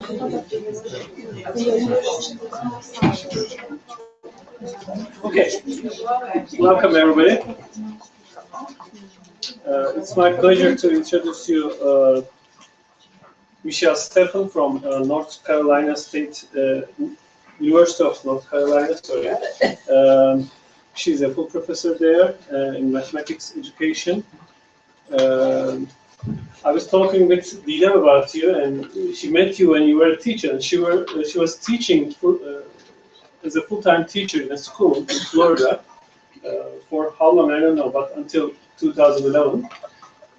Okay, welcome everybody. It's my pleasure to introduce you Stephan from North Carolina State University of North Carolina. Sorry, she's a full professor there in mathematics education. I was talking with Didem about you, and she met you when you were a teacher. And she was teaching as a full-time teacher in a school in Florida for how long I don't know, but until 2011.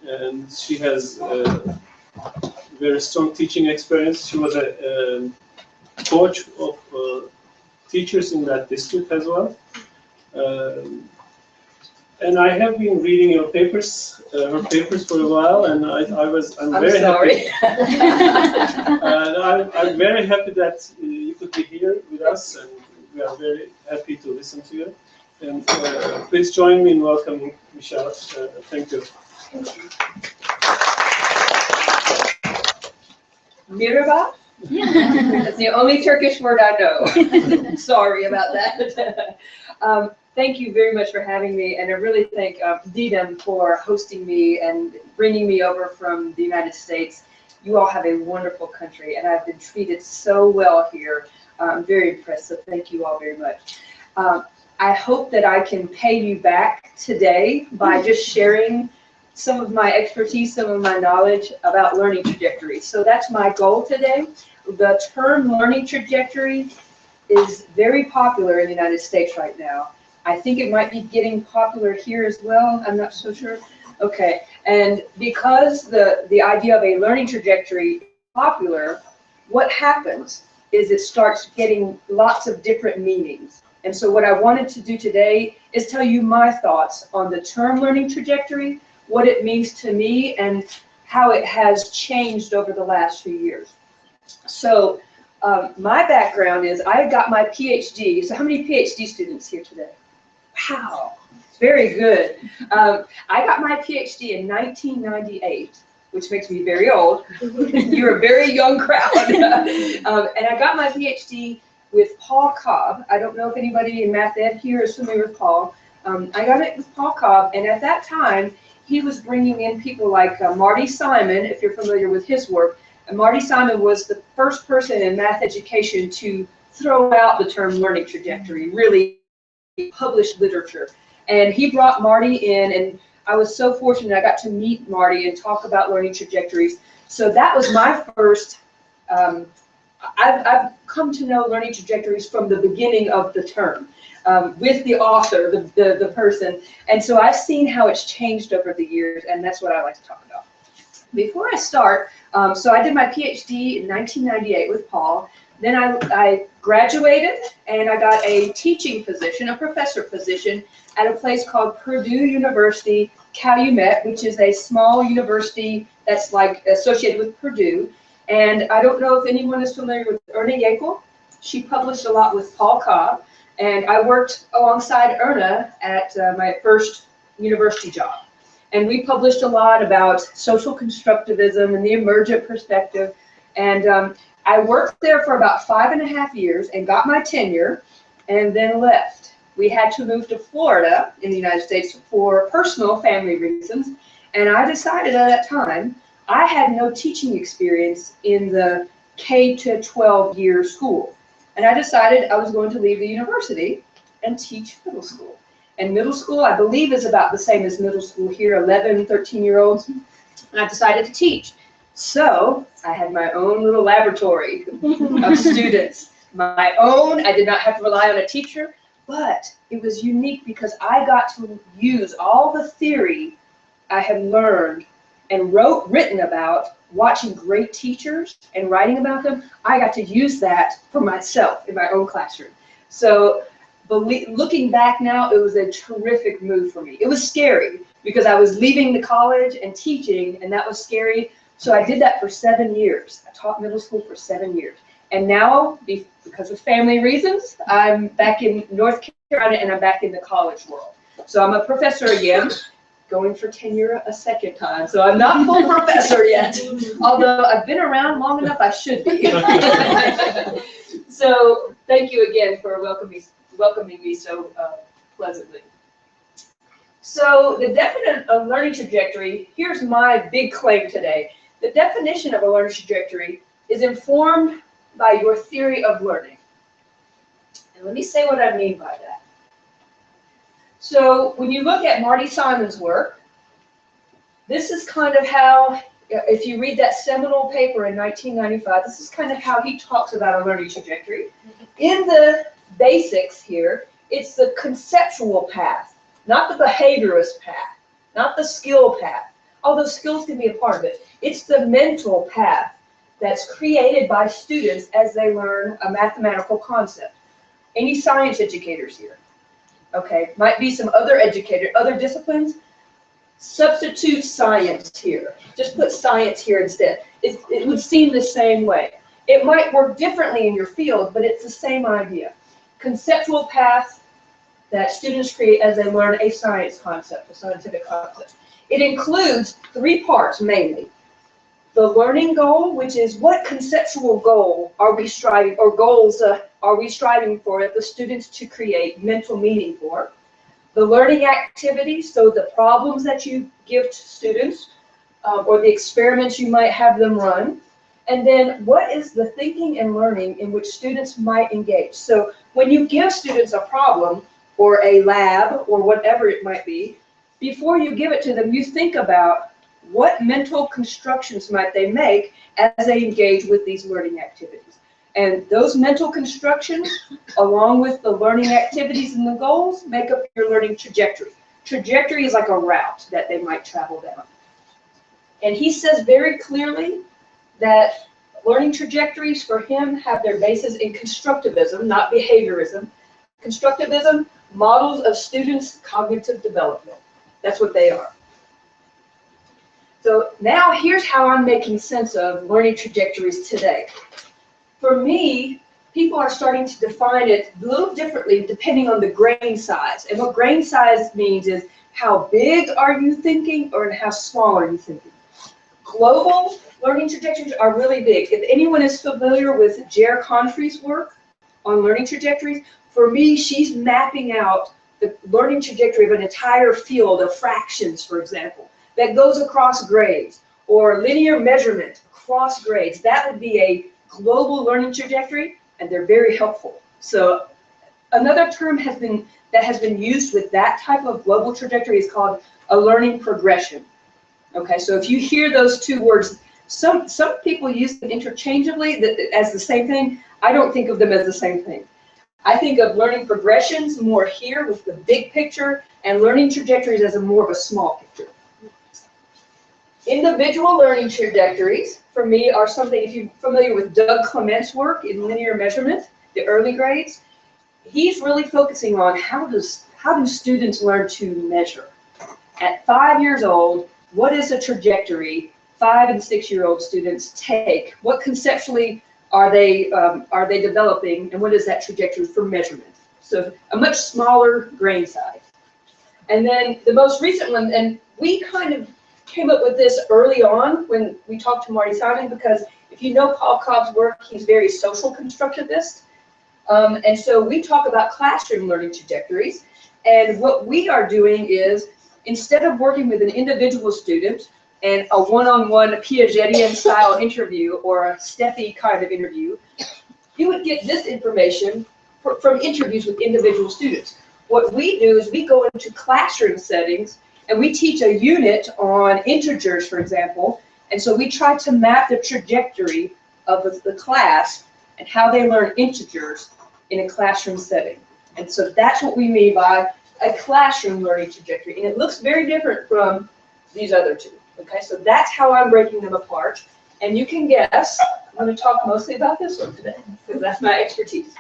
And she has very strong teaching experience. She was a coach of teachers in that district as well. And I have been reading your papers, her papers for a while, and I'm very sorry. happy. And I'm very happy that you could be here with us, and we are very happy to listen to you. And please join me in welcoming Michelle. Thank you. Merhaba? That's the only Turkish word I know. Sorry about that. Thank you very much for having me, and I really thank Didem for hosting me and bringing me over from the United States. You all have a wonderful country, and I've been treated so well here. I'm very impressed, so thank you all very much. I hope that I can pay you back today by just sharing some of my expertise, some of my knowledge about learning trajectories. So that's my goal today. The term learning trajectory is very popular in the United States right now. I think it might be getting popular here as well. I'm not so sure. Okay, and because the idea of a learning trajectory is popular, what happens is it starts getting lots of different meanings. And so what I wanted to do today is tell you my thoughts on the term learning trajectory, what it means to me, and how it has changed over the last few years. So my background is I got my PhD. So how many PhD students here today? Wow, very good. I got my PhD in 1998, which makes me very old. You're a very young crowd. And I got my PhD with Paul Cobb. I don't know if anybody in math ed here is familiar with Paul. I got it with Paul Cobb, and at that time, he was bringing in people like Marty Simon, if you're familiar with his work. And Marty Simon was the first person in math education to throw out the term learning trajectory, really published literature. And he brought Marty in, and I was so fortunate I got to meet Marty and talk about learning trajectories. So that was my first, I've come to know learning trajectories from the beginning of the term, with the author, the person. And so I've seen how it's changed over the years, and that's what I like to talk about. Before I start, so I did my PhD in 1998 with Paul. Then I graduated, and I got a teaching position, a professor position, at a place called Purdue University Calumet, which is a small university that's like associated with Purdue. And I don't know if anyone is familiar with Erna Yekel. She published a lot with Paul Cobb, and I worked alongside Erna at my first university job. And we published a lot about social constructivism and the emergent perspective. And I worked there for about 5.5 years and got my tenure and then left. We had to move to Florida in the United States for personal family reasons. And I decided at that time, I had no teaching experience in the K to 12 year school. And I decided I was going to leave the university and teach middle school. And middle school, I believe, is about the same as middle school here, 11, 13-year-olds. And I decided to teach. So I had my own little laboratory of students. My own, I did not have to rely on a teacher, but it was unique because I got to use all the theory I had learned and written about watching great teachers and writing about them. I got to use that for myself in my own classroom. So looking back now, it was a terrific move for me. It was scary because I was leaving the college and teaching, and that was scary. So I did that for 7 years. I taught middle school for 7 years. And now, because of family reasons, I'm back in North Carolina and I'm back in the college world. So I'm a professor again, going for tenure a second time, so I'm not full professor yet, although I've been around long enough I should be. So thank you again for welcoming me so pleasantly. So the definition of learning trajectory, here's my big claim today. The definition of a learning trajectory is informed by your theory of learning. And let me say what I mean by that. So when you look at Marty Simon's work, this is kind of how, if you read that seminal paper in 1995, this is kind of how he talks about a learning trajectory. In the basics here, it's the conceptual path, not the behaviorist path, not the skill path, although skills can be a part of it. It's the mental path that's created by students as they learn a mathematical concept. Any science educators here? Okay, might be some other other disciplines. Substitute science here. Just put science here instead. It would seem the same way. It might work differently in your field, but it's the same idea. Conceptual path that students create as they learn a science concept, a scientific concept. It includes 3 parts mainly. The learning goal, which is what conceptual goal are we striving, or goals are we striving for the students to create mental meaning for. The learning activities, so the problems that you give to students, or the experiments you might have them run. And then what is the thinking and learning in which students might engage. So when you give students a problem, or a lab, or whatever it might be, before you give it to them, you think about what mental constructions might they make as they engage with these learning activities. And those mental constructions, along with the learning activities and the goals, make up your learning trajectory. Trajectory is like a route that they might travel down. And he says very clearly that learning trajectories for him have their basis in constructivism, not behaviorism. Constructivism, models of students' cognitive development. That's what they are. So now here's how I'm making sense of learning trajectories today. For me, people are starting to define it a little differently depending on the grain size. And what grain size means is how big are you thinking or how small are you thinking. Global learning trajectories are really big. If anyone is familiar with Jer Confrey's work on learning trajectories, for me, she's mapping out the learning trajectory of an entire field of fractions, for example, that goes across grades, or linear measurement across grades. That would be a global learning trajectory, and they're very helpful. So another term that has been used with that type of global trajectory is called a learning progression. Okay, so if you hear those 2 words, some people use them interchangeably as the same thing. I don't think of them as the same thing. I think of learning progressions more here with the big picture, and learning trajectories as more of a small picture. Individual learning trajectories, for me, are something, if you're familiar with Doug Clement's work in linear measurement, the early grades, he's really focusing on how do students learn to measure. At 5 years old, what is a trajectory 5- and 6-year-old students take? What conceptually are they developing, and what is that trajectory for measurement? So a much smaller grain size. And then the most recent one, and we kind of came up with this early on when we talked to Marty Simon, because if you know Paul Cobb's work, he's very social constructivist. And so we talk about classroom learning trajectories. And what we are doing is, instead of working with an individual student and a one-on-one Piagetian style interview or a Steffi kind of interview, you would get this information from interviews with individual students. What we do is we go into classroom settings and we teach a unit on integers, for example, and so we try to map the trajectory of the class and how they learn integers in a classroom setting. And so that's what we mean by a classroom learning trajectory, and it looks very different from these other 2. Okay, so that's how I'm breaking them apart, and you can guess I'm going to talk mostly about this one today, because that's my expertise.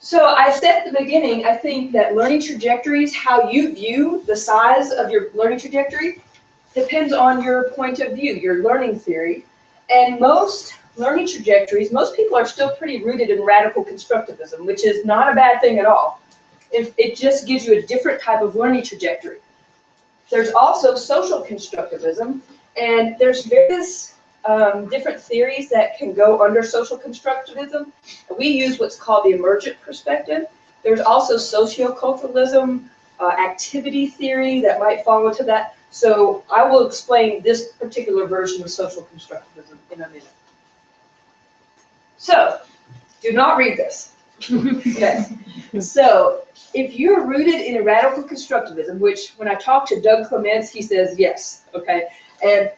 So I said at the beginning, I think that learning trajectories, how you view the size of your learning trajectory, depends on your point of view, your learning theory. And most learning trajectories, most people are still pretty rooted in radical constructivism, which is not a bad thing at all. It just gives you a different type of learning trajectory. There's also social constructivism, and there's various different theories that can go under social constructivism. We use what's called the emergent perspective. There's also socioculturalism, activity theory that might fall into that. So I will explain this particular version of social constructivism in a minute. So, do not read this. Okay. So, if you're rooted in a radical constructivism, which when I talk to Doug Clements, he says yes, okay? And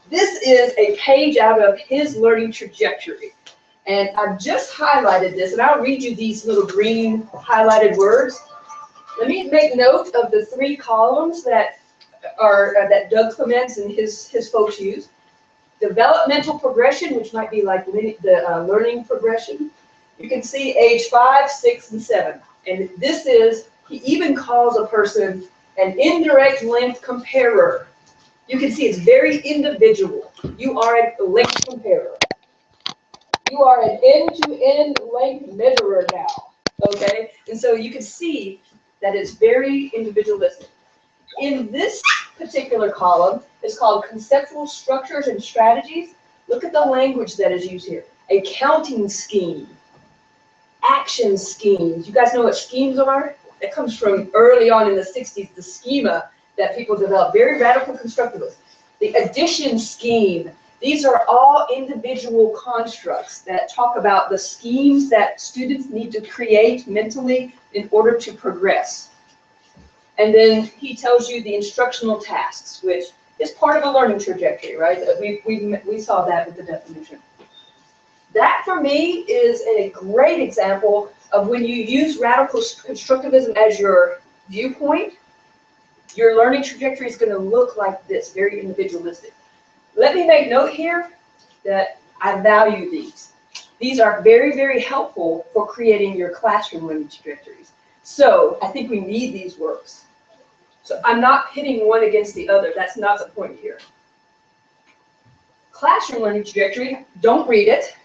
this is a page out of his learning trajectory. And I've just highlighted this, and I'll read you these little green highlighted words. Let me make note of the 3 columns that are that Doug Clements and his folks use. Developmental progression, which might be like the learning progression. You can see age 5, 6, and 7. And this is, he even calls a person an indirect length comparer. You can see it's very individual. You are a length comparer. You are an end-to-end length measurer now, okay? And so you can see that it's very individualistic. In this particular column, it's called conceptual structures and strategies. Look at the language that is used here. A counting scheme, action schemes. You guys know what schemes are? That comes from early on in the 60s, the schema that people developed, very radical constructivists. The addition scheme. These are all individual constructs that talk about the schemes that students need to create mentally in order to progress. And then he tells you the instructional tasks, which is part of a learning trajectory, right? We saw that with the definition. That, for me, is a great example of when you use radical constructivism as your viewpoint, your learning trajectory is going to look like this, very individualistic. Let me make note here that I value these. These are very, very helpful for creating your classroom learning trajectories. So I think we need these works. So I'm not pitting one against the other. That's not the point here. Classroom learning trajectory, don't read it.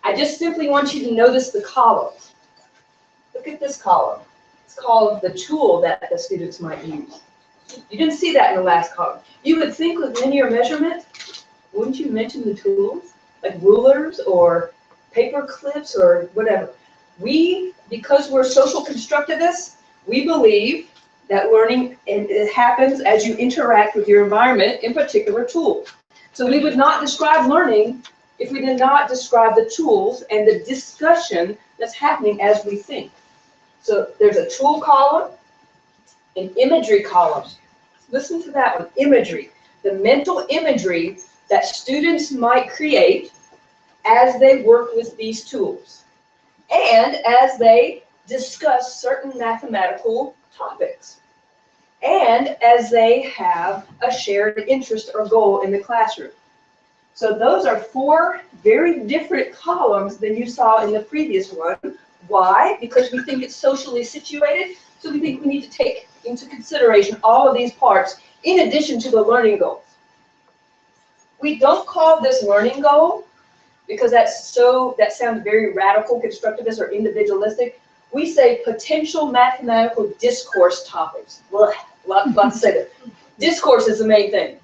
I just simply want you to notice the columns. Look at this column. It's called the tool that the students might use. You didn't see that in the last column. You would think with linear measurement, wouldn't you mention the tools? Like rulers or paper clips or whatever. Because we're social constructivists, we believe that learning it happens as you interact with your environment, in particular tools. So we would not describe learning if we did not describe the tools and the discussion that's happening as we think. So there's a tool column, an imagery column. Listen to that one, imagery. The mental imagery that students might create as they work with these tools and as they discuss certain mathematical topics and as they have a shared interest or goal in the classroom. So those are 4 very different columns than you saw in the previous one. Why? Because we think it's socially situated, so we think we need to take into consideration all of these parts in addition to the learning goals. We don't call this learning goal because that sounds very radical, constructivist, or individualistic. We say potential mathematical discourse topics. Well, let's say that. Discourse is the main thing.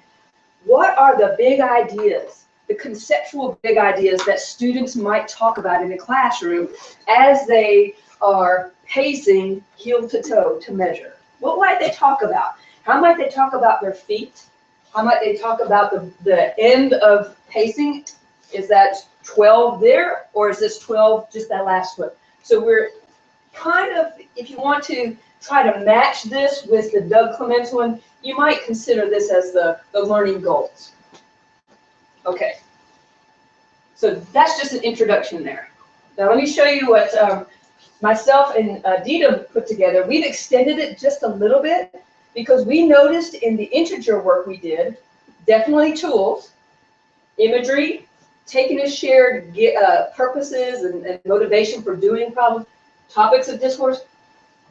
What are the big ideas, the conceptual big ideas that students might talk about in a classroom as they are pacing heel to toe to measure? What might they talk about? How might they talk about their feet? How might they talk about the end of pacing? Is that 12 there, or is this 12 just that last foot? So we're kind of, if you want to try to match this with the Doug Clements one, you might consider this as the learning goals. Okay. So that's just an introduction there. Now let me show you what myself and Dita put together. We've extended it just a little bit because we noticed in the integer work we did, definitely tools, imagery, taking as shared purposes and motivation for doing problems, topics of discourse.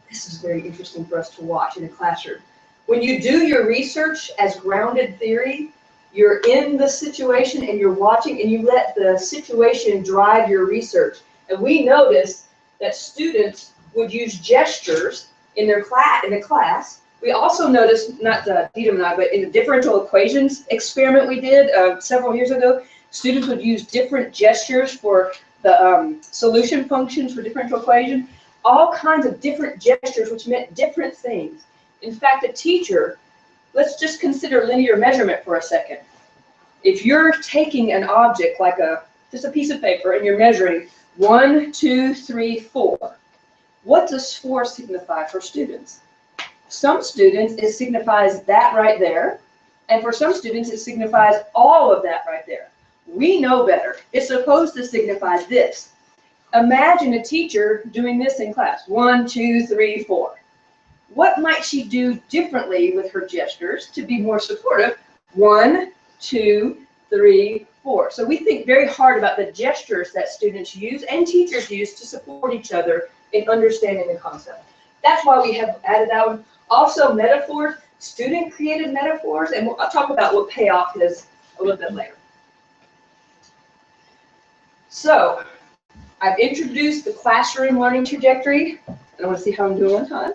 This is very interesting for us to watch in a classroom. When you do your research as grounded theory, you're in the situation and you're watching and you let the situation drive your research. And we noticed that students would use gestures in their class. We also noticed, not Dieter and I, but in the differential equations experiment we did several years ago, students would use different gestures for the solution functions for differential equation, all kinds of different gestures which meant different things. In fact, a teacher, let's just consider linear measurement for a second. If you're taking an object like just a piece of paper and you're measuring 1, 2, 3, 4, what does 4 signify for students? Some students, it signifies that right there, and for some students, it signifies all of that right there. We know better. It's supposed to signify this. Imagine a teacher doing this in class. 1, 2, 3, 4. What might she do differently with her gestures to be more supportive? 1, 2, 3, 4. So we think very hard about the gestures that students use and teachers use to support each other in understanding the concept. That's why we have added that one. Also metaphors, student-created metaphors, and I'll talk about what payoff is a little bit later. So, I've introduced the classroom learning trajectory, and I want to see how I'm doing on time.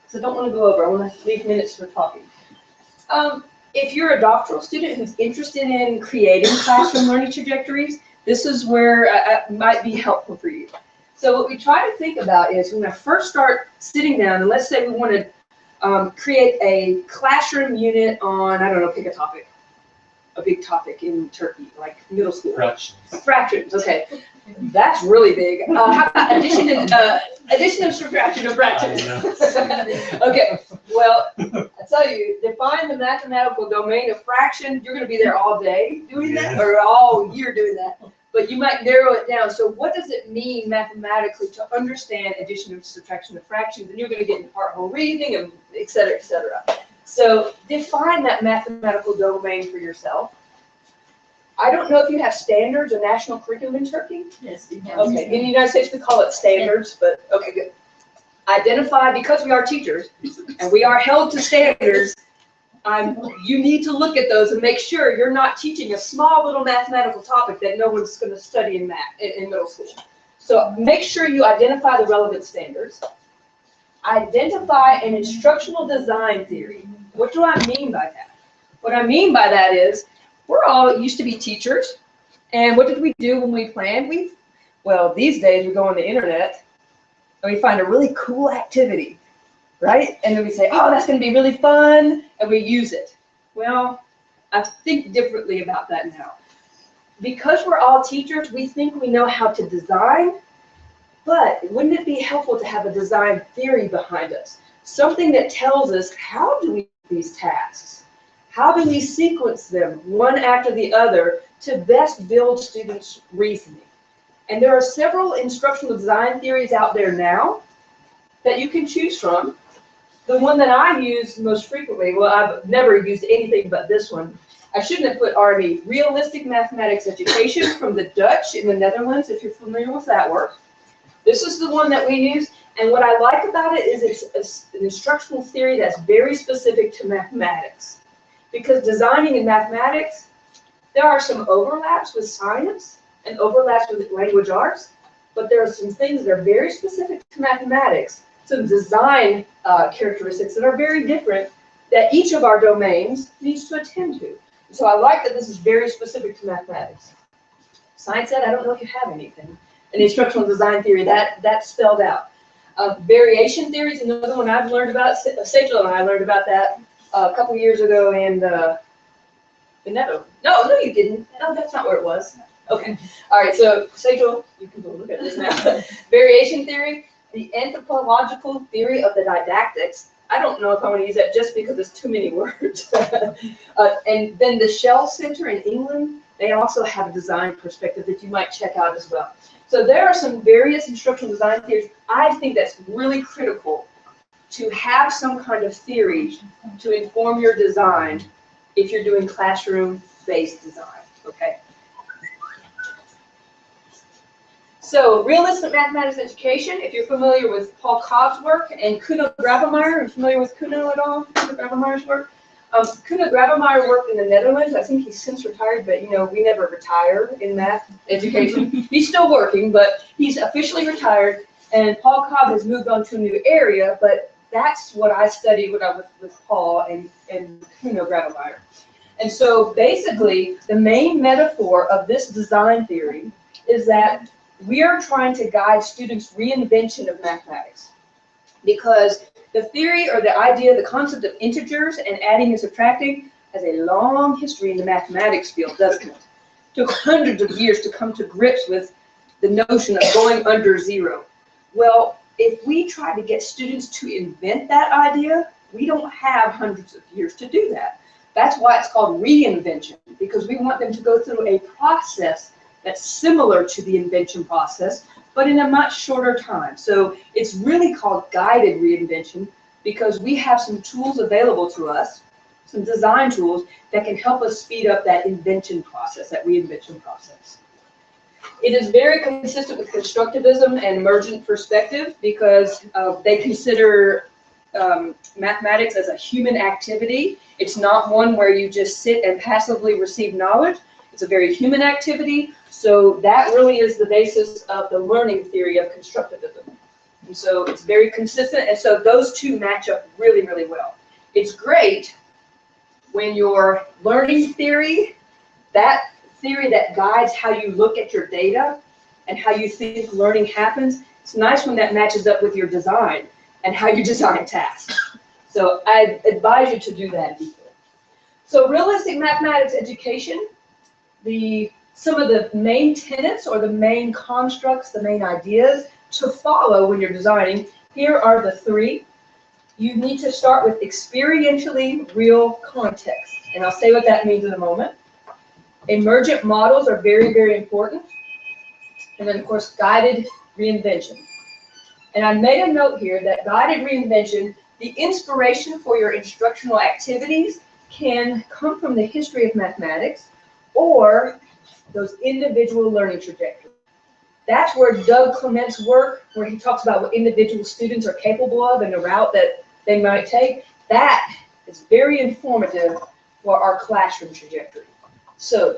So I don't want to go over, I want to leave minutes for talking. If you're a doctoral student who's interested in creating classroom learning trajectories, this is where it might be helpful for you. So what we try to think about is when I first start sitting down, and let's say we want to create a classroom unit on, I don't know, pick a topic. A big topic in Turkey, like middle school. Fractions. Fractions, okay. That's really big. How about addition and subtraction of fractions? Okay, well, I tell you, define the mathematical domain of fraction. You're going to be there all day doing that, or all year doing that. But you might narrow it down. So what does it mean mathematically to understand addition and subtraction of fractions? And you're going to get into part whole reasoning, and et cetera, et cetera. So define that mathematical domain for yourself. I don't know if you have standards or national curriculum in Turkey. Yes, we have. Okay, in the United States we call it standards, but okay, good. Identify, because we are teachers and we are held to standards, you need to look at those and make sure you're not teaching a small little mathematical topic that no one's going to study in middle school. So make sure you identify the relevant standards. Identify an instructional design theory. What do I mean by that? What I mean by that is, we're all used to be teachers, and what did we do when we planned? Well, these days we go on the internet and we find a really cool activity, right? And then we say, oh, that's going to be really fun, and we use it. Well, I think differently about that now. Because we're all teachers, we think we know how to design, but wouldn't it be helpful to have a design theory behind us? Something that tells us, how do we do these tasks? How do we sequence them one after the other to best build students' reasoning? And there are several instructional design theories out there now that you can choose from. The one that I use most frequently, well, I've never used anything but this one. I shouldn't have put RME, Realistic Mathematics Education, from the Dutch in the Netherlands, if you're familiar with that work. This is the one that we use, and what I like about it is it's an instructional theory that's very specific to mathematics. Because designing in mathematics, there are some overlaps with science and overlaps with language arts, but there are some things that are very specific to mathematics, some design characteristics that are very different that each of our domains needs to attend to. So I like that this is very specific to mathematics. Science ed, I don't know if you have anything. An instructional design theory, that's spelled out. Variation theory is another one I've learned about. Sejal and I learned about that a couple years ago in the Netherlands. No, you didn't. No, that's not where it was. Okay. All right, so Sejal, you can go look at this now. Variation theory, the anthropological theory of the didactics. I don't know if I want to use that just because it's too many words. And then the Shell Center in England, they also have a design perspective that you might check out as well. So there are some various instructional design theories. I think that's really critical to have some kind of theory to inform your design if you're doing classroom-based design, okay? So, Realistic Mathematics Education, if you're familiar with Paul Cobb's work, and Kuno Gravemeyer, are you familiar with Kuno at all? Kuno Gravemeyer's work? Kuno Gravemeyer worked in the Netherlands. I think he's since retired, but you know, we never retire in math education. He's still working, but he's officially retired. And Paul Cobb has moved on to a new area, but that's what I studied when I was with Paul and Kuno Grademeyer. And so basically, the main metaphor of this design theory is that we are trying to guide students' reinvention of mathematics. Because the theory or the idea, the concept of integers and adding and subtracting has a long history in the mathematics field, doesn't it? It took hundreds of years to come to grips with the notion of going under zero. Well, if we try to get students to invent that idea, we don't have hundreds of years to do that. That's why it's called reinvention, because we want them to go through a process that's similar to the invention process, but in a much shorter time. So it's really called guided reinvention because we have some tools available to us, some design tools that can help us speed up that invention process, that reinvention process. It is very consistent with constructivism and emergent perspective because they consider mathematics as a human activity. It's not one where you just sit and passively receive knowledge. It's a very human activity. So that really is the basis of the learning theory of constructivism. And so it's very consistent. And so those two match up really, really well. It's great when your learning theory, that theory that guides how you look at your data and how you think learning happens, it's nice when that matches up with your design and how you design tasks. So I advise you to do that. So realistic mathematics education, some of the main tenets or the main constructs, the main ideas to follow when you're designing, here are the three. You need to start with experientially real context. And I'll say what that means in a moment. Emergent models are very, very important. And then, of course, guided reinvention. And I made a note here that guided reinvention, the inspiration for your instructional activities can come from the history of mathematics or those individual learning trajectories. That's where Doug Clement's work, where he talks about what individual students are capable of and the route that they might take, that is very informative for our classroom trajectory. So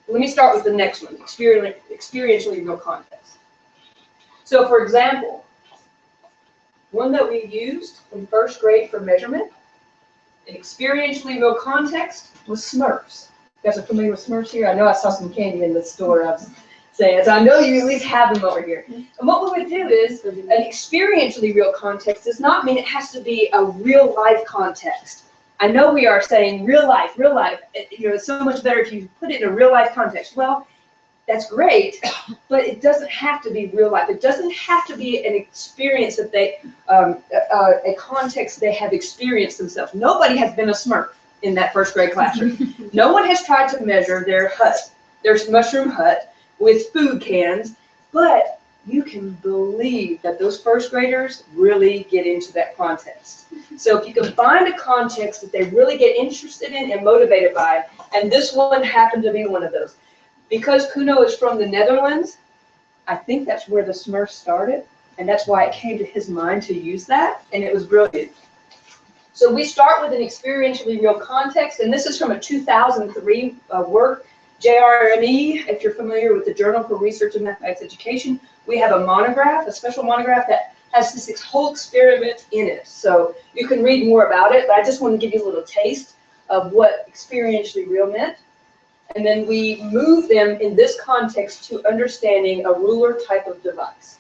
let me start with the next one, experientially real context. So for example, one that we used in first grade for measurement, in experientially real context, was Smurfs. You guys are familiar with Smurfs here? I know I saw some candy in the store. I was saying, so I know you at least have them over here. And what we would do is, an experientially real context does not mean it has to be a real life context. I know we are saying real life, it's so much better if you put it in a real life context. Well, that's great, but it doesn't have to be real life. It doesn't have to be an experience that they, a context they have experienced themselves. Nobody has been a Smurf in that first grade classroom. No one has tried to measure their mushroom hut with food cans, but you can believe that those first graders really get into that context. So if you can find a context that they really get interested in and motivated by, and this one happened to be one of those. Because Kuno is from the Netherlands, I think that's where the Smurfs started, and that's why it came to his mind to use that, and it was brilliant. So we start with an experientially real context, and this is from a 2003 work, JRME, if you're familiar with the Journal for Research in Mathematics Education. We have a monograph, a special monograph that has this whole experiment in it. So you can read more about it, but I just want to give you a little taste of what experientially real meant. And then we move them in this context to understanding a ruler type of device.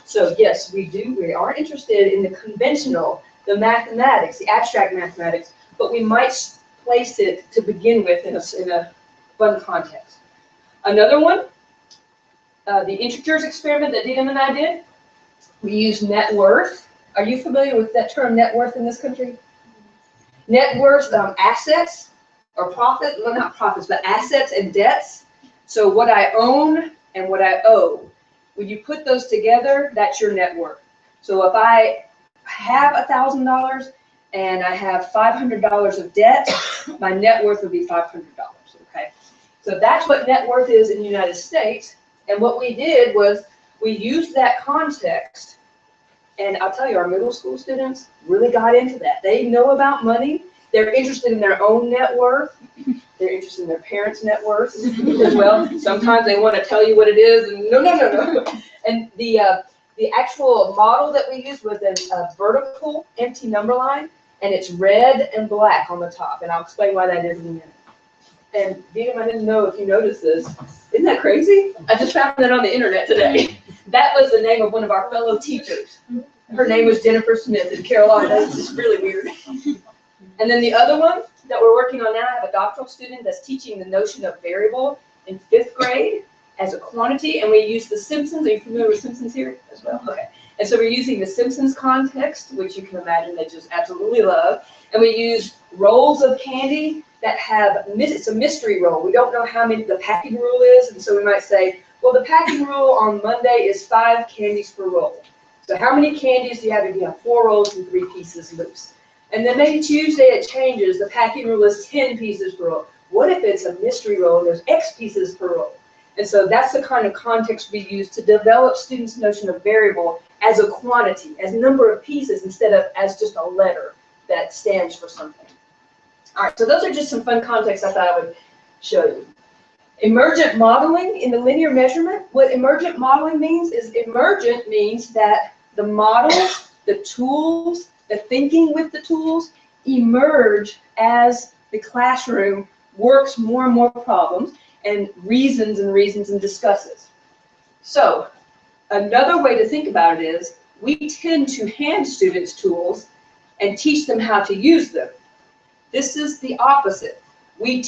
So yes, we are interested in the conventional, the mathematics, the abstract mathematics, but we might place it to begin with in a fun context. Another one, the integers experiment that Dina and I did, we used net worth. Are you familiar with that term, net worth, in this country? Net worth, assets, or profit, well, not profits, but assets and debts. So what I own and what I owe. When you put those together, that's your net worth. So if I have $1,000 and I have $500 of debt, my net worth would be $500, okay? So that's what net worth is in the United States. And what we did was we used that context, and I'll tell you, our middle school students really got into that. They know about money. They're interested in their own net worth. They're interested in their parents' net worth as well. Sometimes they want to tell you what it is, and no. And the actual model that we used was a vertical empty number line, and it's red and black on the top, and I'll explain why that is in a minute. And Deedham, I didn't know if you noticed this. Isn't that crazy? I just found that on the internet today. That was the name of one of our fellow teachers. Her name was Jennifer Smith in Carolina. It's just really weird. And then the other one that we're working on now, I have a doctoral student that's teaching the notion of variable in 5th grade as a quantity, and we use the Simpsons. Are you familiar with Simpsons here as well? Okay. And so we're using the Simpsons context, which you can imagine they just absolutely love. And we use rolls of candy that have, it's a mystery roll. We don't know how many the packing rule is, and so we might say, well, the packing rule on Monday is 5 candies per roll. So how many candies do you have if you have 4 rolls and 3 pieces loose? And then maybe Tuesday it changes, the packing rule is 10 pieces per roll. What if it's a mystery roll and there's X pieces per roll? And so that's the kind of context we use to develop students' notion of variable as a quantity, as number of pieces, instead of as just a letter that stands for something. All right, so those are just some fun contexts I thought I would show you. Emergent modeling in the linear measurement. What emergent modeling means is emergent means that the models, the tools, the thinking with the tools emerge as the classroom works more and more problems and reasons and discusses. So another way to think about it is we tend to hand students tools and teach them how to use them. This is the opposite. We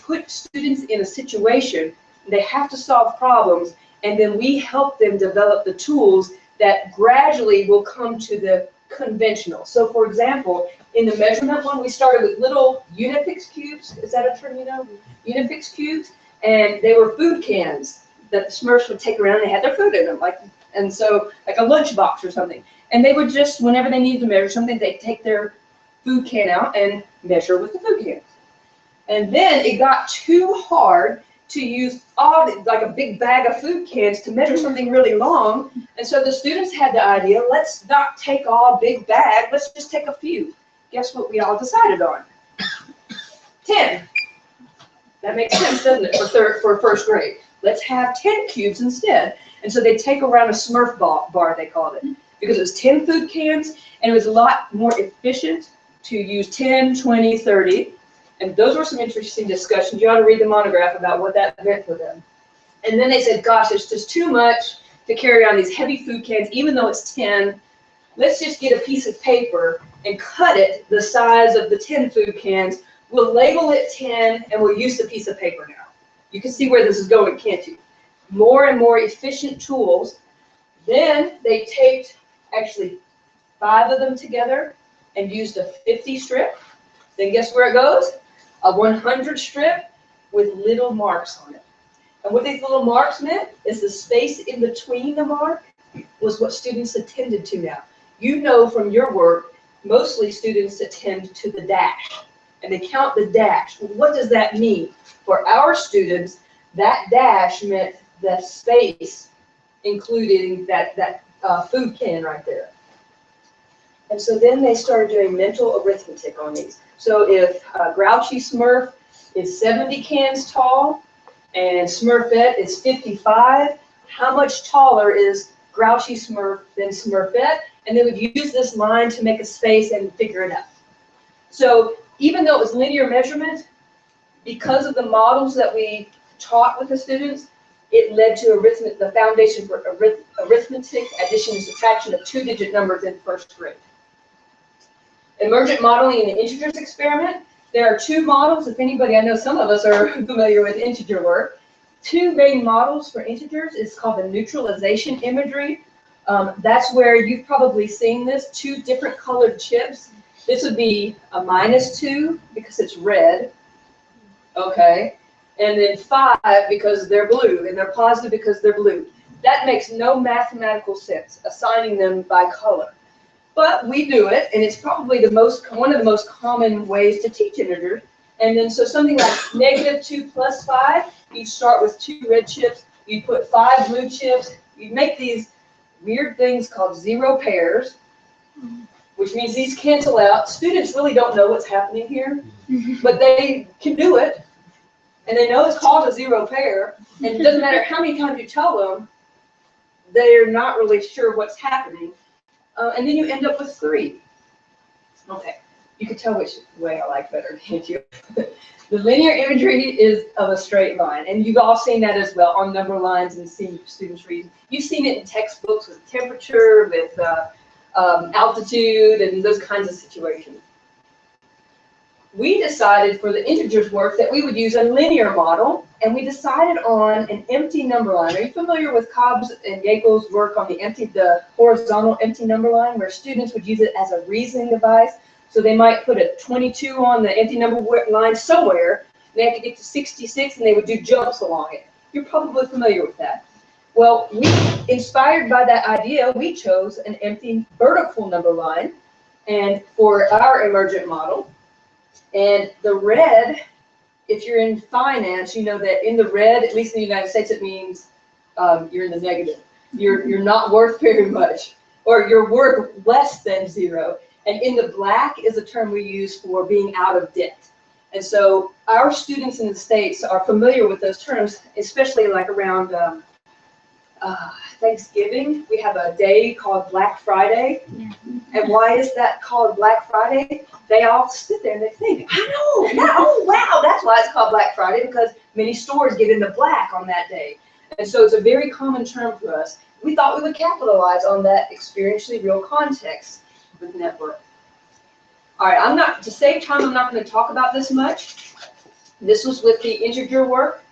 put students in a situation, they have to solve problems, and then we help them develop the tools that gradually will come to the conventional. So for example, in the measurement one, we started with little Unifix cubes. Is that a term you know? Unifix cubes, and they were food cans that the Smurfs would take around. They had their food in them, like a lunchbox or something. And they would just, whenever they needed to measure something, they'd take their food can out and measure with the food cans. And then it got too hard to use like a big bag of food cans to measure something really long. And so the students had the idea, let's not take all a big bag, let's just take a few. Guess what we all decided on? 10. That makes sense, doesn't it, for 1st grade? Let's have 10 cubes instead. And so they take around a Smurf bar, they called it, because it was 10 food cans, and it was a lot more efficient to use 10, 20, 30. And those were some interesting discussions. You ought to read the monograph about what that meant for them. And then they said, gosh, it's just too much to carry on these heavy food cans, even though it's 10. Let's just get a piece of paper and cut it the size of the 10 food cans. We'll label it 10, and we'll use the piece of paper now. You can see where this is going, can't you? More and more efficient tools. Then they taped actually 5 of them together and used a 50 strip. Then guess where it goes? A 100 strip with little marks on it. And what these little marks meant is the space in between the mark was what students attended to now. You know from your work, mostly students attend to the dash, and they count the dash. Well, what does that mean? For our students, that dash meant the space, including that food can right there. And so then they started doing mental arithmetic on these. So if Grouchy Smurf is 70 cans tall and Smurfette is 55, how much taller is Grouchy Smurf than Smurfette? And they would use this line to make a space and figure it out. So even though it was linear measurement, because of the models that we taught with the students, it led to the foundation for arithmetic, addition and subtraction of 2-digit numbers in 1st grade. Emergent modeling in the integers experiment. There are 2 models. If anybody, I know some of us are familiar with integer work. 2 main models for integers. It's called the neutralization imagery. That's where you've probably seen this, 2 different colored chips. This would be a -2 because it's red. Okay. And then 5 because they're blue, and they're positive because they're blue. That makes no mathematical sense, assigning them by color. But we do it, and it's probably one of the most common ways to teach integers. And then so something like -2 plus 5, you start with 2 red chips, you put 5 blue chips, you make these weird things called 0 pairs, which means these cancel out. Students really don't know what's happening here, but they can do it. and they know it's called a zero pair, and it doesn't matter how many times you tell them, they're not really sure what's happening, and then you end up with 3. Okay, you can tell which way I like better, can't you? The linear imagery is of a straight line, and you've all seen that as well on number lines and seen students read. You've seen it in textbooks with temperature, with altitude, and those kinds of situations. We decided for the integers work that we would use a linear model, and we decided on an empty number line. Are you familiar with Cobb's and Yakel's work on the horizontal empty number line, where students would use it as a reasoning device? So they might put a 22 on the empty number line somewhere, and they have to get to 66, and they would do jumps along it. You're probably familiar with that. Well, inspired by that idea, we chose an empty vertical number line, and for our emergent model. And the red, if you're in finance, you know that in the red, at least in the United States, it means you're in the negative. You're not worth very much, or you're worth less than 0. And in the black is a term we use for being out of debt. And so our students in the States are familiar with those terms, especially like around Thanksgiving. We have a day called Black Friday. And why is that called Black Friday? They all sit there and they think, I know, oh wow, that's why it's called Black Friday, because many stores get into black on that day. And so it's a very common term for us. We thought we would capitalize on that experientially real context with network. All right, to save time, I'm not going to talk about this much. This was with the integer work.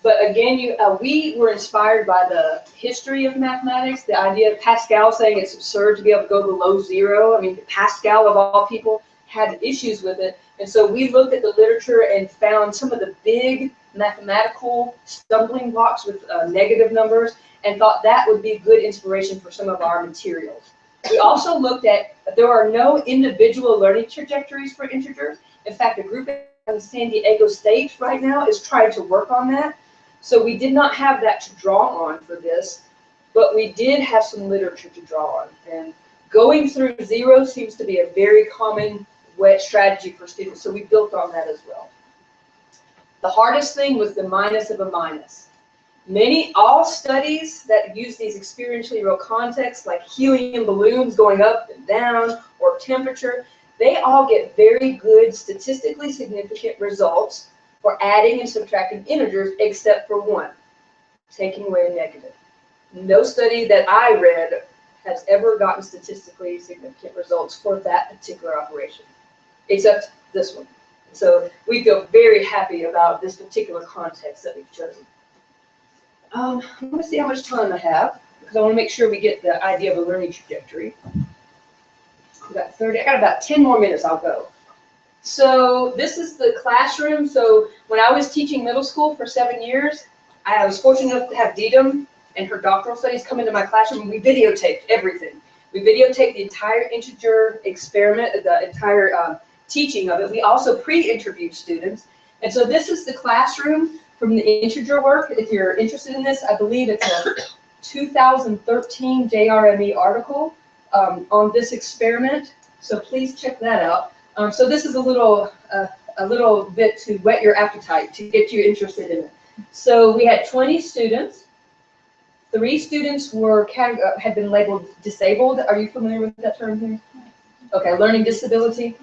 But again, we were inspired by the history of mathematics, the idea of Pascal saying it's absurd to be able to go below 0. I mean, Pascal, of all people, had issues with it. And so we looked at the literature and found some of the big mathematical stumbling blocks with negative numbers, and thought that would be good inspiration for some of our materials. We also looked at, there are no individual learning trajectories for integers. In fact, a group in San Diego State right now is trying to work on that. So we did not have that to draw on for this, but we did have some literature to draw on. And going through 0 seems to be a very common strategy for students, so we built on that as well. The hardest thing was the minus of a minus. All studies that use these experientially real contexts, like helium balloons going up and down, or temperature, they all get very good statistically significant results for adding and subtracting integers, except for one, taking away a negative. No study that I read has ever gotten statistically significant results for that particular operation, except this one. So we feel very happy about this particular context that we've chosen. I'm going to see how much time I have, because I want to make sure we get the idea of a learning trajectory. I've got 30. I got about 10 more minutes. I'll go. So this is the classroom. So when I was teaching middle school for 7 years, I was fortunate enough to have Didem and her doctoral studies come into my classroom, and we videotaped everything. We videotaped the entire integer experiment, the entire teaching of it. We also pre-interviewed students. And so this is the classroom from the integer work. If you're interested in this, I believe it's a 2013 JRME article on this experiment. So please check that out. So this is a little bit to whet your appetite, to get you interested in it. So we had 20 students. 3 students had been labeled disabled. Are you familiar with that term here? Okay, learning disability.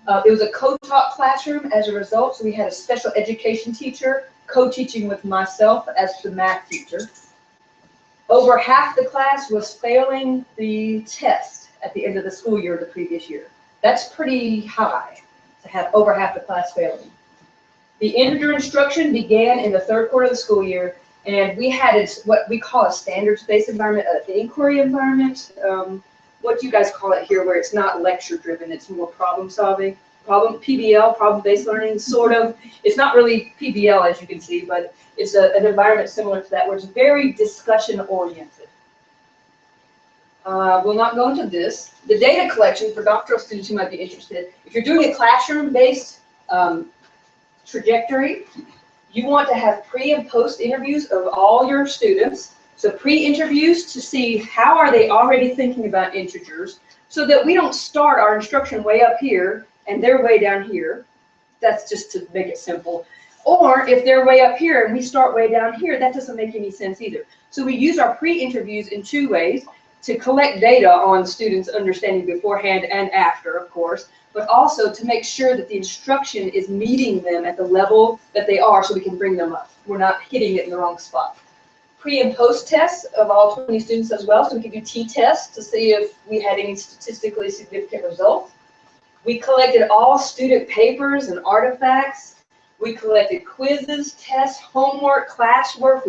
It was a co-taught classroom as a result, so we had a special education teacher co-teaching with myself as the math teacher. Over half the class was failing the test at the end of the school year the previous year. That's pretty high to have over half the class failing. The integer instruction began in the 3rd quarter of the school year, and we had what we call a standards-based environment, an inquiry environment. What do you guys call it here, where it's not lecture-driven, it's more problem-solving? PBL, problem-based learning, sort of. It's not really PBL, as you can see, but it's an environment similar to that, where it's very discussion-oriented. We'll not go into this. The data collection for doctoral students who might be interested, if you're doing a classroom-based trajectory, you want to have pre- and post-interviews of all your students. So pre-interviews to see how are they already thinking about integers, so that we don't start our instruction way up here and they're way down here. That's just to make it simple. Or if they're way up here and we start way down here, that doesn't make any sense either. So we use our pre-interviews in two ways: to collect data on students' understanding beforehand and after, of course, but also to make sure that the instruction is meeting them at the level that they are so we can bring them up. We're not hitting it in the wrong spot. Pre and post tests of all 20 students as well, so we can do t-tests to see if we had any statistically significant results. We collected all student papers and artifacts. We collected quizzes, tests, homework, classwork.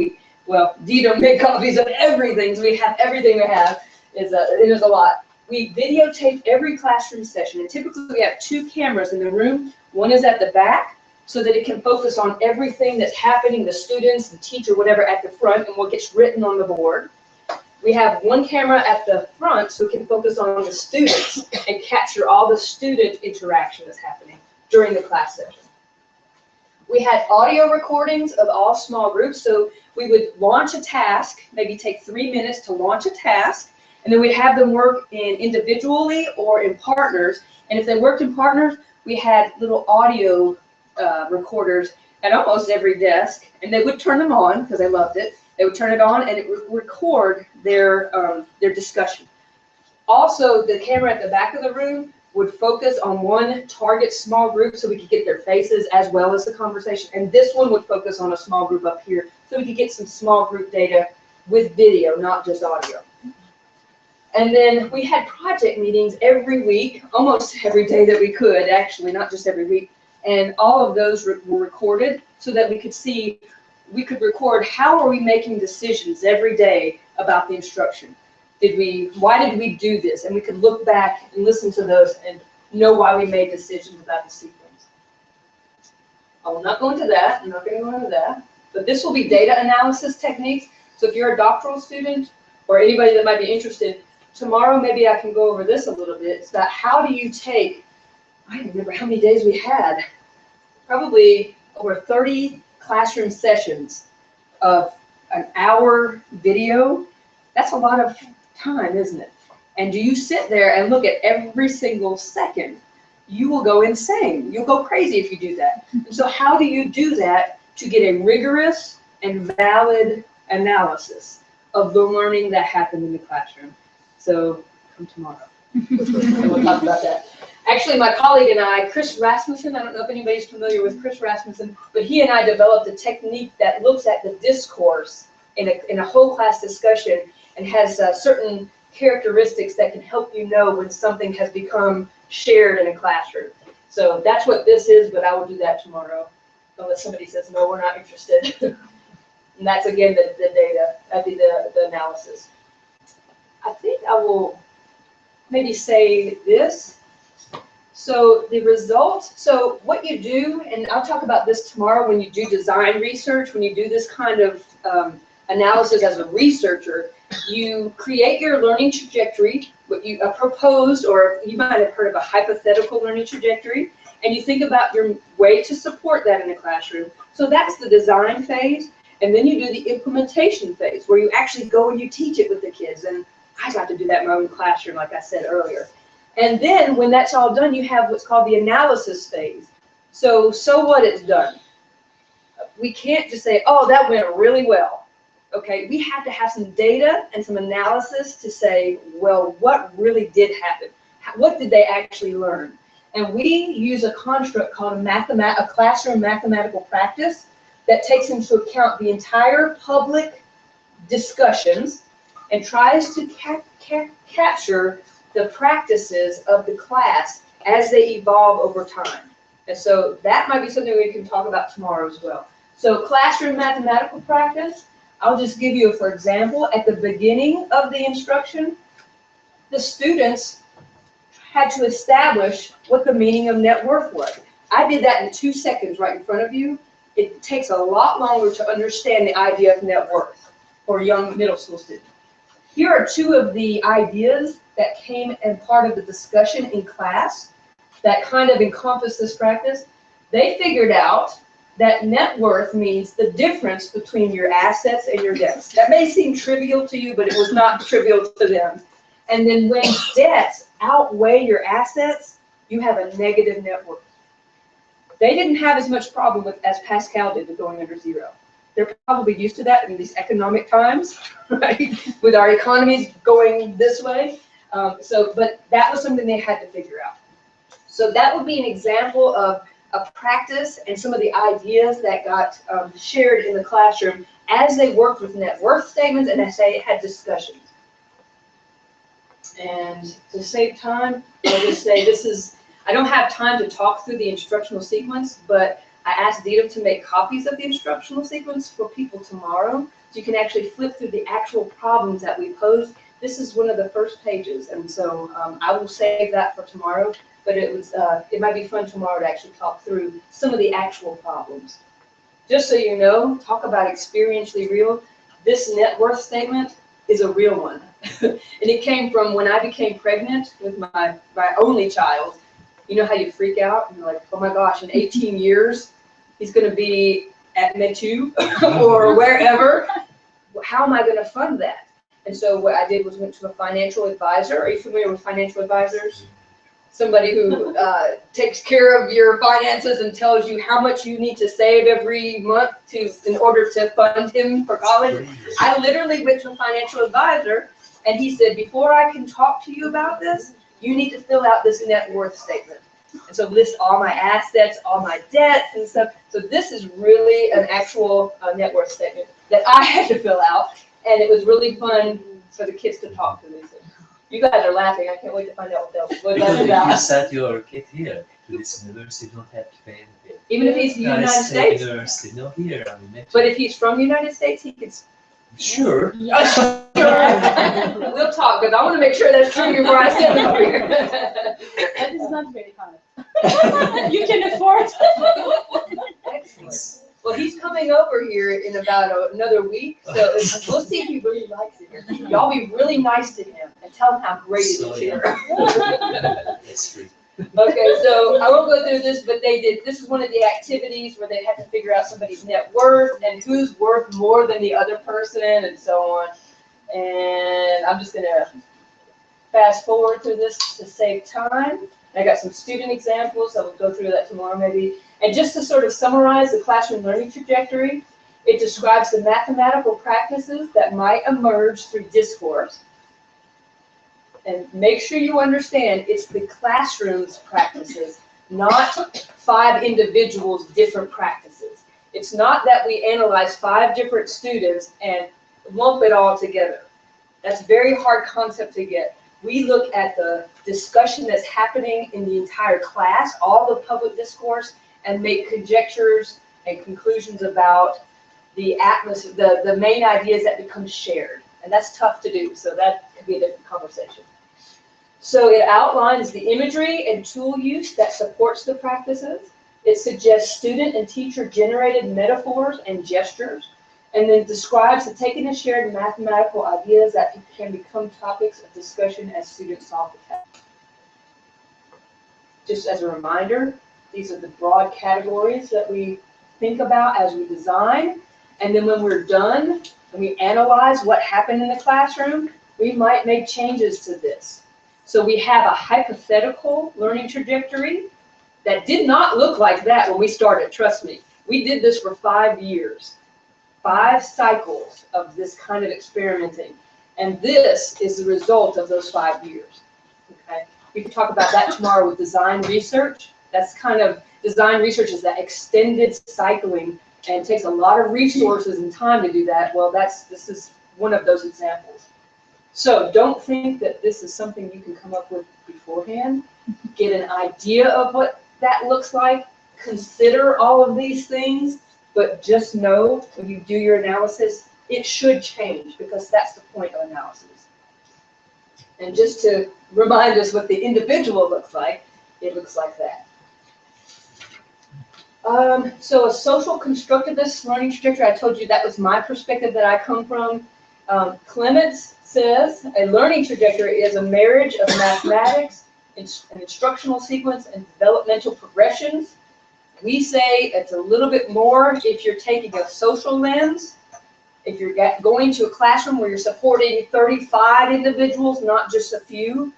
Dita made copies of everything, so we have everything we have. It is a lot. We videotaped every classroom session, and typically we have 2 cameras in the room. One is at the back, so that it can focus on everything that's happening, the students, the teacher, whatever, at the front, and what gets written on the board. We have 1 camera at the front, so we can focus on the students and capture all the student interaction that's happening during the class session. We had audio recordings of all small groups, so we would launch a task, maybe take 3 minutes to launch a task, and then we'd have them work individually or in partners. And if they worked in partners, we had little audio recorders at almost every desk, and they would turn them on because they loved it. They would turn it on, and it would record their discussion. Also, the camera at the back of the room would focus on one target small group so we could get their faces as well as the conversation. And this one would focus on a small group up here so we could get some small group data with video, not just audio. And then we had project meetings every week, almost every day that we could, actually, not just every week. And all of those were recorded so that we could record how are we making decisions every day about the instruction. Why did we do this? And we could look back and listen to those and know why we made decisions about the sequence. I will not go into that. I'm not going to go into that. But this will be data analysis techniques. So if you're a doctoral student or anybody that might be interested, tomorrow maybe I can go over this a little bit. It's about how do you take, I don't remember how many days we had, probably over 30 classroom sessions of an hour video. That's a lot of time, isn't it? And do you sit there and look at every single second? You will go insane. You'll go crazy if you do that. And so how do you do that to get a rigorous and valid analysis of the learning that happened in the classroom? So come tomorrow. And we'll talk about that. Actually, my colleague and I, Chris Rasmussen, I don't know if anybody's familiar with Chris Rasmussen, but he and I developed a technique that looks at the discourse in a whole class discussion and has certain characteristics that can help you know when something has become shared in a classroom. So that's what this is, but I will do that tomorrow, unless somebody says, no, we're not interested. And that's, again, the data, that'd be the analysis. I think I will maybe say this. So the results, so what you do, and I'll talk about this tomorrow when you do design research, when you do this kind of analysis as a researcher, you create your learning trajectory, what you proposed, or you might have heard of a hypothetical learning trajectory, and you think about your way to support that in the classroom. So that's the design phase, and then you do the implementation phase, where you actually go and you teach it with the kids, and I got to do that in my own classroom, like I said earlier. And then when that's all done, you have what's called the analysis phase. So what it's done. We can't just say, oh, that went really well. Okay, we have to have some data and some analysis to say, well, what really did happen? What did they actually learn? And we use a construct called a classroom mathematical practice that takes into account the entire public discussions and tries to capture the practices of the class as they evolve over time. And so that might be something we can talk about tomorrow as well. So classroom mathematical practice, I'll just give you, for example, at the beginning of the instruction, the students had to establish what the meaning of net worth was. I did that in 2 seconds right in front of you. It takes a lot longer to understand the idea of net worth for a young middle school student. Here are 2 of the ideas that came and part of the discussion in class that kind of encompass this practice. They figured out that net worth means the difference between your assets and your debts. That may seem trivial to you, but it was not trivial to them. And then when debts outweigh your assets, you have a negative net worth. They didn't have as much problem with as Pascal did with going under zero. They're probably used to that in these economic times, right? With our economies going this way. But that was something they had to figure out. So that would be an example of a practice and some of the ideas that got shared in the classroom as they worked with net worth statements and as they had discussions. And to save time, I'll just say I don't have time to talk through the instructional sequence, but I asked Dita to make copies of the instructional sequence for people tomorrow, so you can actually flip through the actual problems that we posed. This is one of the first pages, and so I will save that for tomorrow, but it might be fun tomorrow to actually talk through some of the actual problems. Just so you know, talk about experientially real, this net worth statement is a real one. And it came from when I became pregnant with my only child. You know how you freak out and you're like, oh my gosh, in 18 years, he's going to be at Metu or wherever. How am I going to fund that? And so what I did was went to a financial advisor. Are you familiar with financial advisors? Somebody who takes care of your finances and tells you how much you need to save every month in order to fund him for college. I literally went to a financial advisor and he said, before I can talk to you about this, you need to fill out this net worth statement. And so list all my assets, all my debts and stuff. So this is really an actual net worth statement that I had to fill out. And it was really fun for the kids to talk to me. So you guys are laughing. I can't wait to find out what that's about. You sent your kid here to this university, you don't have to pay anything. Even if he's in the United States? University, no, here. I mean, But if he's from the United States, he could. Sure. Sure. We'll talk, because I want to make sure that's true before I send him over here. That is not very hard. You can afford. Excellent. Well, he's coming over here in about another week, so we'll see if he really likes it here. Y'all be really nice to him and tell him how great it is here. That's true. Okay, so I won't go through this, but this is one of the activities where they had to figure out somebody's net worth and who's worth more than the other person and so on. And I'm just gonna fast forward through this to save time. I got some student examples, so we'll go through that tomorrow maybe. And just to sort of summarize the classroom learning trajectory, it describes the mathematical practices that might emerge through discourse. And make sure you understand it's the classroom's practices, not 5 individuals' different practices. It's not that we analyze 5 different students and lump it all together. That's a very hard concept to get. We look at the discussion that's happening in the entire class, all the public discourse, and make conjectures and conclusions about the atmosphere, the main ideas that become shared. And that's tough to do, so that could be a different conversation. So it outlines the imagery and tool use that supports the practices. It suggests student and teacher generated metaphors and gestures, and then describes the taken and shared mathematical ideas that can become topics of discussion as students solve the test. Just as a reminder, these are the broad categories that we think about as we design, and then when we're done and we analyze what happened in the classroom, we might make changes to this. So we have a hypothetical learning trajectory that did not look like that when we started, trust me. We did this for 5 years, 5 cycles of this kind of experimenting. And this is the result of those 5 years, okay? We can talk about that tomorrow with design research. That's kind of, design research is that extended cycling and takes a lot of resources and time to do that. Well, this is one of those examples. So don't think that this is something you can come up with beforehand. Get an idea of what that looks like. Consider all of these things, but just know when you do your analysis, it should change because that's the point of analysis. And just to remind us what the individual looks like, it looks like that. So a social constructivist learning trajectory, I told you that was my perspective that I come from. Clements says a learning trajectory is a marriage of mathematics, an instructional sequence, and developmental progressions. We say it's a little bit more if you're taking a social lens, if you're going to a classroom where you're supporting 35 individuals, not just a few.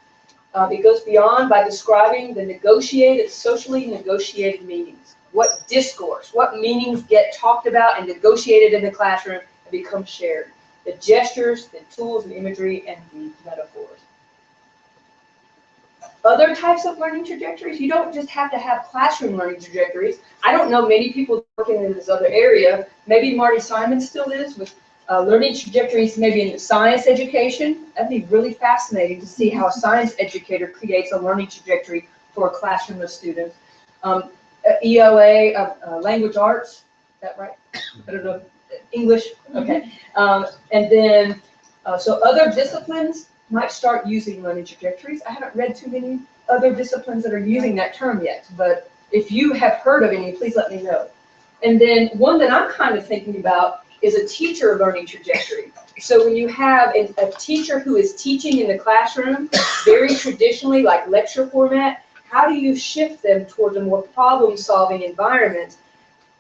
It goes beyond by describing the socially negotiated meanings. what discourse, what meanings get talked about and negotiated in the classroom and become shared. The gestures, the tools and imagery, and the metaphors. Other types of learning trajectories, you don't just have to have classroom learning trajectories. I don't know many people working in this other area. Maybe Marty Simon still is with learning trajectories maybe in science education. That'd be really fascinating to see how a science educator creates a learning trajectory for a classroom of students. ELA, language arts, is that right? I don't know, English, okay. And then, so other disciplines might start using learning trajectories. I haven't read too many other disciplines that are using that term yet, but if you have heard of any, please let me know. And then one that I'm kind of thinking about is a teacher learning trajectory. So when you have a teacher who is teaching in the classroom, very traditionally, like lecture format, how do you shift them towards a more problem-solving environment?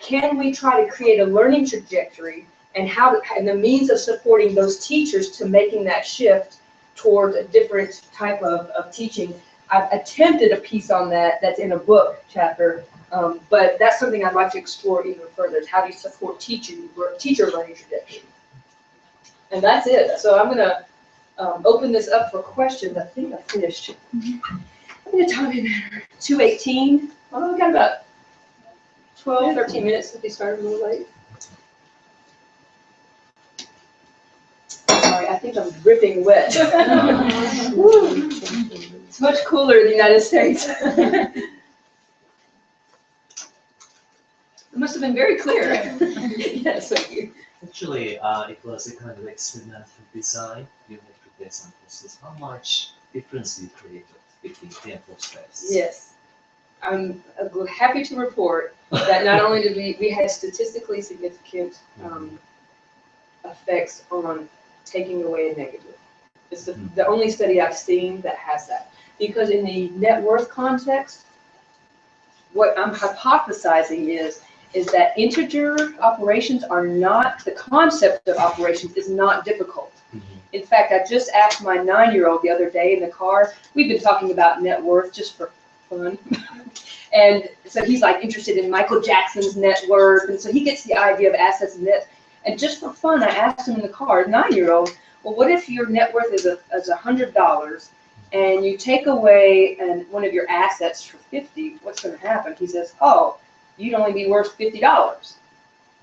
Can we try to create a learning trajectory and the means of supporting those teachers to making that shift towards a different type of teaching? I've attempted a piece on that that's in a book chapter, but that's something I'd like to explore even further, is how do you support teacher learning trajectory? And that's it. So I'm going to open this up for questions. I think I finished. How many time in there? 2:18. Well, we got about 12, 13 minutes if we started a little late. Sorry, I think I'm dripping wet. Woo. It's much cooler in the United States. It must have been very clear. Yes, thank you. Actually, it was a kind of experimental design. You have to pay some costs. How much difference you created between tempo space? Yes. I'm happy to report that not only did we had statistically significant effects on taking away a negative. It's the only study I've seen that has that. Because in the net worth context, what I'm hypothesizing is that integer operations are not, the concept of operations is not difficult. In fact, I just asked my 9-year-old the other day in the car, we've been talking about net worth just for fun. And so he's like interested in Michael Jackson's net worth, and so he gets the idea of assets and net. And just for fun, I asked him in the car, 9-year-old, well, what if your net worth is $100 and you take away one of your assets for $50? What's going to happen? He says, oh, you'd only be worth $50.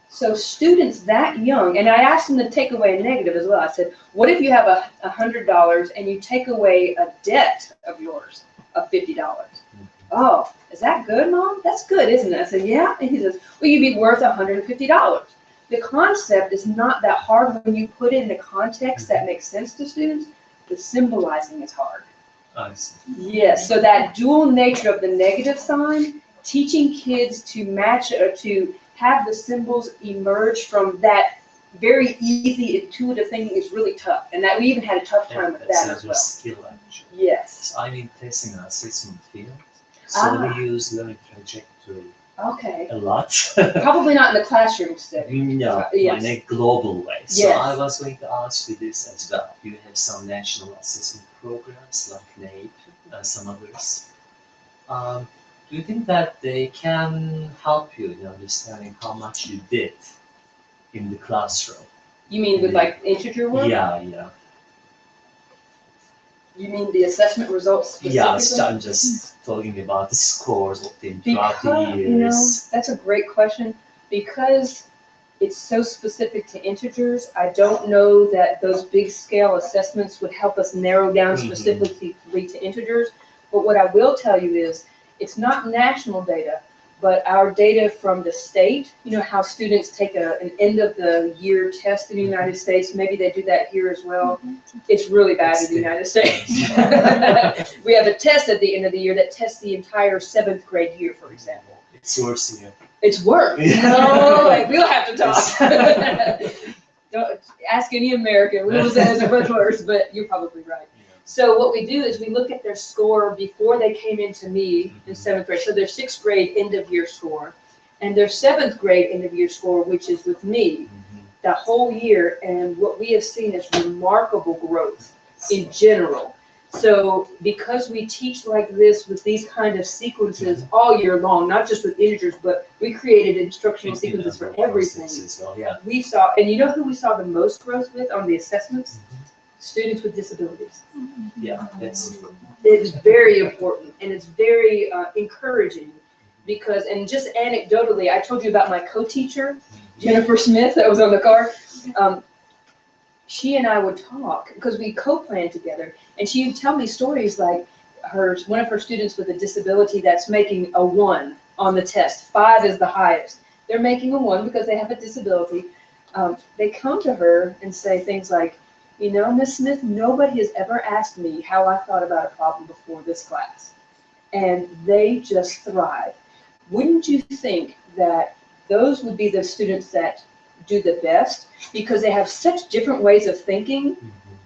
So students that young, and I asked them to take away a negative as well. I said, what if you have $100 and you take away a debt of yours of $50? Oh, is that good, Mom? That's good, isn't it? I said, yeah. And he says, well, you'd be worth $150. The concept is not that hard when you put it in a context that makes sense to students. The symbolizing is hard. I see. Yes, so that dual nature of the negative sign, teaching kids to match or to have the symbols emerge from that very easy, intuitive thinking is really tough. And that we even had a tough time with that as well. Skill, actually. Yes. So I'm in testing and assessment field. So we use learning trajectory Okay. a lot. Probably not in the classroom setting. Yeah, Yes. in a global way. So Yes. I was going to ask you this as well. You have some national assessment programs like NAEP and some others. Do you think that they can help you in understanding how much you did in the classroom? You mean with like integer work? Yeah. You mean the assessment results Yeah, specifically? I'm just talking about the scores of them throughout the Because, years. that's a great question. Because it's so specific to integers, I don't know that those big scale assessments would help us narrow down specifically to integers. But what I will tell you is, it's not national data, but our data from the state, you know how students take an end of the year test in the United States, maybe they do that here as well. It's really bad in the United States. We have a test at the end of the year that tests the entire 7th grade year, for example. It's worse here. It's worse. No, we'll have to talk. Don't ask any American. We'll say it's much worse, but you're probably right. So what we do is we look at their score before they came into me in 7th grade. So their 6th grade end of year score and their 7th grade end of year score, which is with me, the whole year. And what we have seen is remarkable growth in general. So because we teach like this with these kind of sequences all year long, not just with integers, but we created instructional sequences for everything. Well, yeah. We saw, and you know who we saw the most growth with on the assessments? Students with disabilities. Yeah, that's important. It's very important, and it's very encouraging because, and just anecdotally, I told you about my co-teacher, Jennifer Smith, that was on the card. She and I would talk because we co-planned together, and she would tell me stories like one of her students with a disability that's making a 1 on the test. 5 is the highest. They're making a 1 because they have a disability. They come to her and say things like, you know, Miss Smith, nobody has ever asked me how I thought about a problem before this class. And they just thrive. Wouldn't you think that those would be the students that do the best because they have such different ways of thinking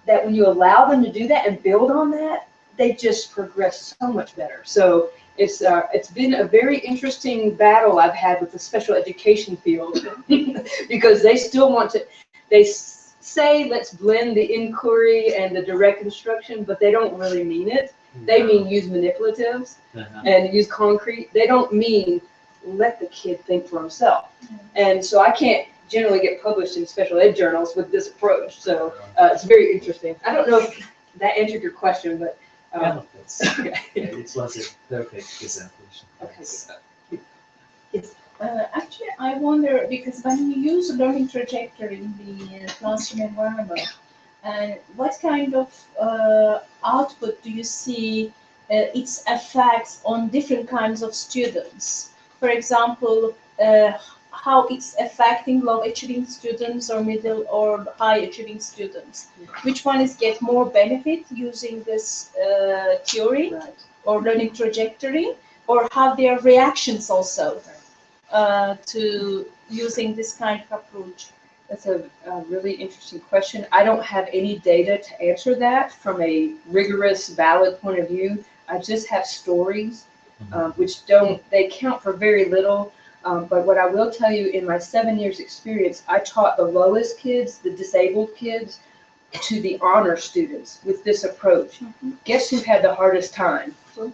that when you allow them to do that and build on that, they just progress so much better. So it's been a very interesting battle I've had with the special education field because they still want to, they say let's blend the inquiry and the direct instruction, but they don't really mean it. They mean use manipulatives and use concrete. They don't mean let the kid think for himself. And so I can't generally get published in special ed journals with this approach. So it's very interesting. I don't know if that answered your question, but Yeah, that's, okay. it was a perfect presentation. Okay. Actually, I wonder, because when you use learning trajectory in the classroom environment, and what kind of output do you see its effects on different kinds of students? For example, how it's affecting low achieving students or middle or high achieving students. Which one is get more benefit using this theory or learning trajectory, or have their reactions also to using this kind of approach? That's a really interesting question. I don't have any data to answer that from a rigorous, valid point of view. I just have stories, which they count for very little. But what I will tell you, in my 7 years experience, I taught the lowest kids, the disabled kids, to the honor students with this approach. Guess who had the hardest time? The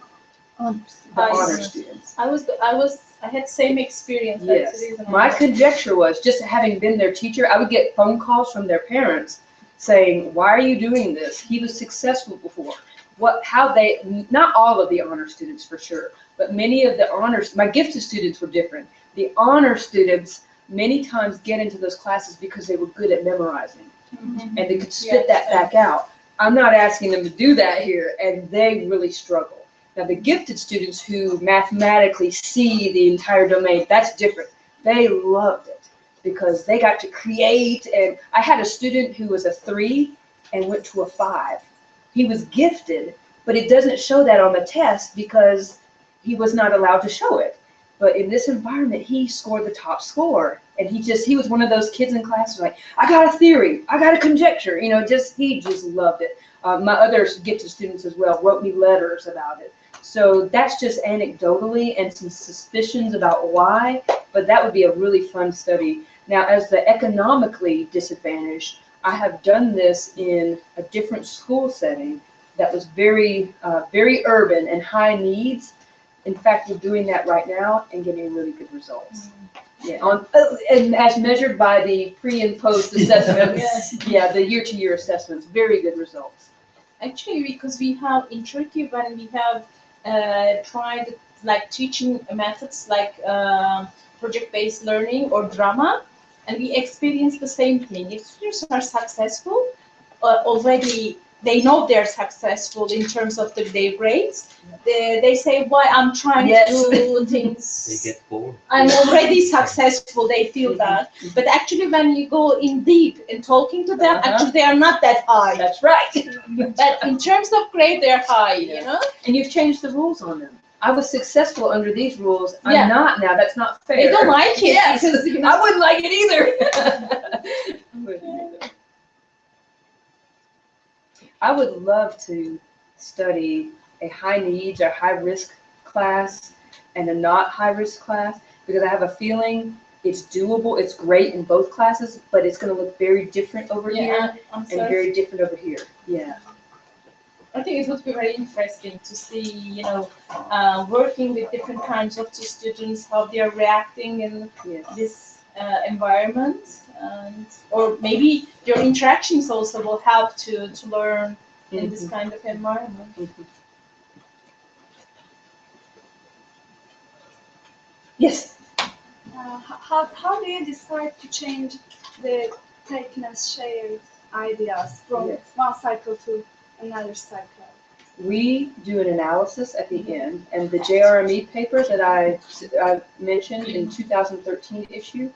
honor students. I had same experience. Yes. That's the reason My conjecture was, just having been their teacher, I would get phone calls from their parents saying, why are you doing this? He was successful before. Not all of the honor students for sure, but many of the honors, my gifted students were different. The honor students many times get into those classes because they were good at memorizing and they could spit that back out. I'm not asking them to do that here, and they really struggle. Now, the gifted students who mathematically see the entire domain, that's different. They loved it because they got to create. And I had a student who was a 3 and went to a 5. He was gifted, but it doesn't show that on the test because he was not allowed to show it. But in this environment, he scored the top score. And he was one of those kids in class who was like, I got a theory, I got a conjecture, he just loved it. My other gifted students as well wrote me letters about it. So that's just anecdotally and some suspicions about why, but that would be a really fun study. Now, as the economically disadvantaged, I have done this in a different school setting that was very, very urban and high needs. In fact, we're doing that right now and getting really good results. Yeah, and as measured by the pre and post assessments, yeah, the year-to-year assessments, very good results. Actually, because we have in Turkey, when we have tried like teaching methods like project-based learning or drama, and we experience the same thing. If students are successful, already they know they're successful in terms of their grades. They say, why I'm trying to do things. They get bored. I'm already successful, they feel that. But actually when you go in deep in talking to them, actually they are not that high. That's right. But in terms of grade, they're high, you know? And you've changed the rules on them. I was successful under these rules. I'm not now. That's not fair. They don't like it. Yes. Because, I wouldn't like it either. I would love to study a high needs or high risk class and a not high risk class, because I have a feeling it's doable. It's great in both classes, but it's going to look very different over here and very different over here. Yeah. I think it would be very interesting to see, working with different kinds of students, how they are reacting in Yes. this environment, and or maybe your interactions also will help to learn in this kind of environment. Yes. How do you decide to change the taken as shared ideas from Yes. one cycle to another cycle? We do an analysis at the end, and the JRME paper that I mentioned in 2013 issue,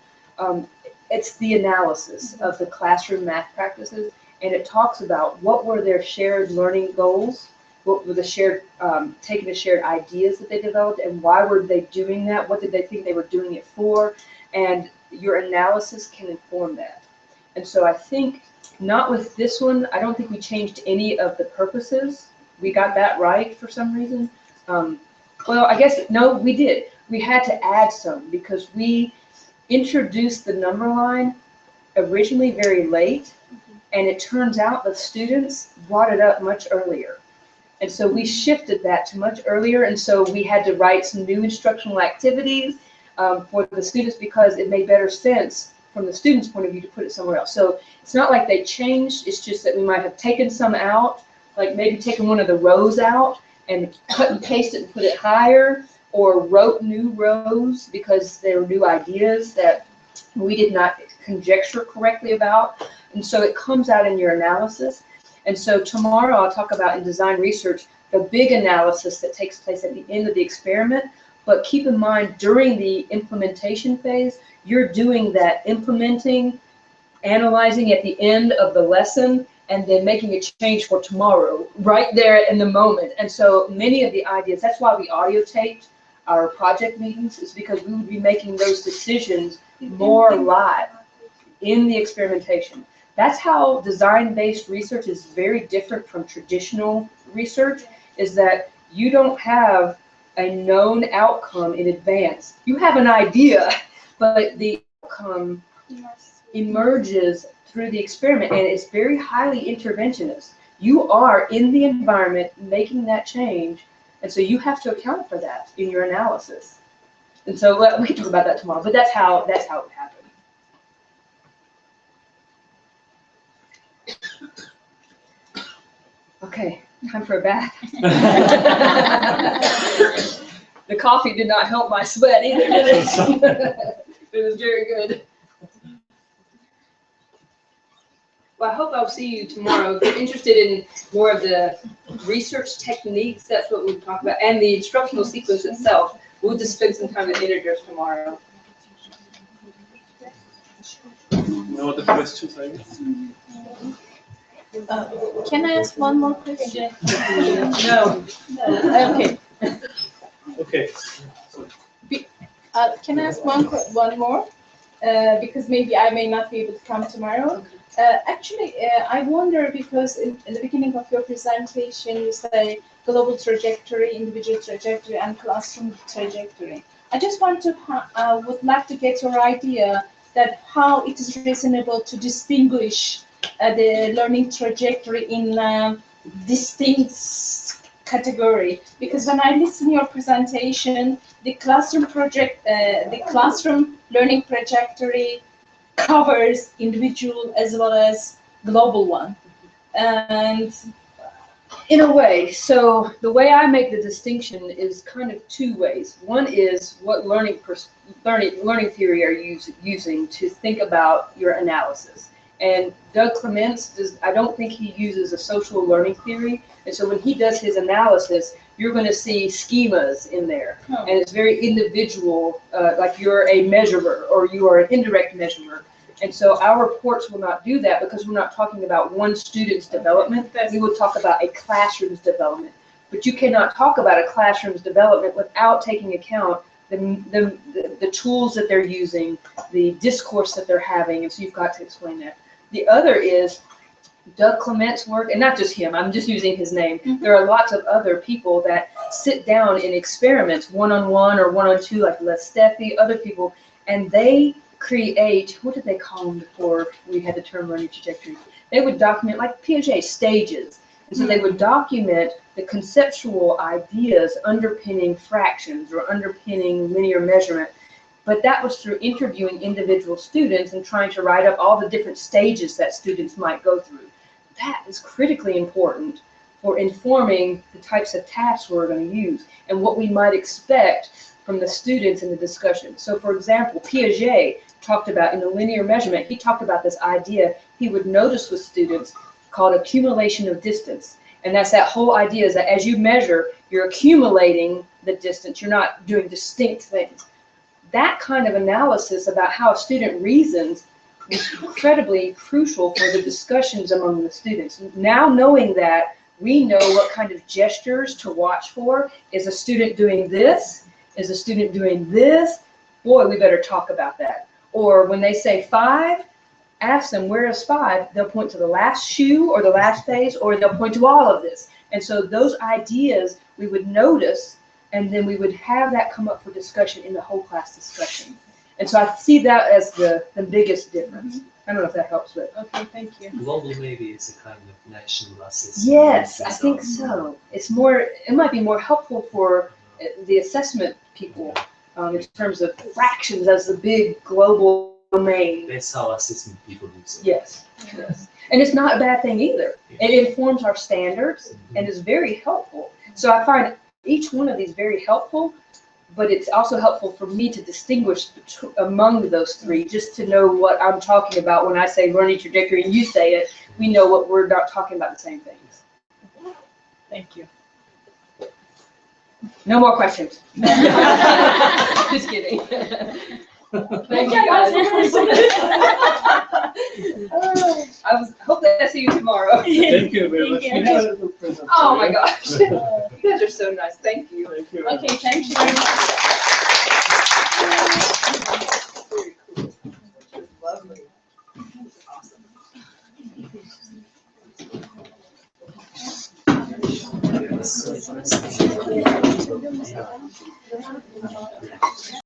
it's the analysis of the classroom math practices, and it talks about what were their shared learning goals, what were the shared, taking the shared ideas that they developed, and why were they doing that, what did they think they were doing it for, and your analysis can inform that. And so I think, not with this one, I don't think we changed any of the purposes. We got that right for some reason. Well, I guess, no, we did. We had to add some because we introduced the number line originally very late, and it turns out the students brought it up much earlier. And so we shifted that to much earlier, and so we had to write some new instructional activities for the students because it made better sense from the students' point of view to put it somewhere else. So it's not like they changed, it's just that we might have taken some out, like maybe taken one of the rows out and cut and paste it and put it higher, or wrote new rows because there were new ideas that we did not conjecture correctly about. And so it comes out in your analysis. And so tomorrow I'll talk about in design research, the big analysis that takes place at the end of the experiment. But keep in mind, during the implementation phase, you're doing that implementing, analyzing at the end of the lesson, and then making a change for tomorrow, right there in the moment. And so many of the ideas, that's why we audio taped our project meetings, is because we would be making those decisions more live in the experimentation. That's how design-based research is very different from traditional research, is that you don't have a known outcome in advance. You have an idea, but the outcome emerges through the experiment, and it's very highly interventionist. You are in the environment making that change, and so you have to account for that in your analysis. And so we can talk about that tomorrow, but that's how it happened. Okay, time for a bath. The coffee did not help my sweat either, did it? It was very good. Well, I hope I'll see you tomorrow. If you're interested in more of the research techniques, that's what we'll talk about, and the instructional sequence itself. We'll just spend some time at integers tomorrow. You know what the questions are? Can I ask one more question? No. Okay. Okay. Can I ask one more? Because maybe I may not be able to come tomorrow. Actually, I wonder because in the beginning of your presentation you say global trajectory, individual trajectory, and classroom trajectory. I just want to would like to get your idea that how it is reasonable to distinguish the learning trajectory in distinct category. Because when I listen to your presentation, the classroom learning trajectory covers individual as well as global one. And in a way, so the way I make the distinction is kind of two ways. One is what learning theory are you using to think about your analysis. And Doug Clements, I don't think he uses a social learning theory. And so when he does his analysis, you're going to see schemas in there. And it's very individual, like you're a measurer or you are an indirect measurer. And so our reports will not do that because we're not talking about one student's development. We will talk about a classroom's development. But you cannot talk about a classroom's development without taking account the tools that they're using, the discourse that they're having, and so you've got to explain that. The other is Doug Clements' work, and not just him, I'm just using his name. There are lots of other people that sit down in experiments, one-on-one or one-on-two, like Les Steffi, other people, and they create, what did they call them before we had the term learning trajectory? They would document, like Piaget, stages. And so they would document the conceptual ideas underpinning fractions or underpinning linear measurement. But that was through interviewing individual students and trying to write up all the different stages that students might go through. That is critically important for informing the types of tasks we're going to use and what we might expect from the students in the discussion. So for example, Piaget talked about in the linear measurement, he talked about this idea he would notice with students called accumulation of distance. And that's that whole idea is that as you measure, you're accumulating the distance. You're not doing distinct things. That kind of analysis about how a student reasons is incredibly crucial for the discussions among the students. Now knowing that, we know what kind of gestures to watch for. Is a student doing this? Is a student doing this? Boy, we better talk about that. Or when they say 5, ask them, where is 5? They'll point to the last shoe or the last phase, or they'll point to all of this. And so those ideas we would notice, and then we would have that come up for discussion in the whole class discussion. And so I see that as the biggest difference. I don't know if that helps, but. Okay, thank you. Global maybe is a kind of national assessment. Yes, I think so. It's more, it might be more helpful for the assessment people in terms of fractions as the big global domain. That's how assessment people use it. Yes, yes. And it's not a bad thing either. It informs our standards and is very helpful. So I find each one of these very helpful, but it's also helpful for me to distinguish among those three, just to know what I'm talking about when I say learning trajectory and you say it, we know what we're not talking about the same things. Thank you. No more questions. Just kidding. Thank you guys. I hope that I see you tomorrow. Thank you very much. Thank You you. had a good presentation. Oh my gosh. You guys are so nice. Thank you. Thank you. Okay, thank you very much. Very cool. It was lovely. Awesome. It was so interesting. Yeah.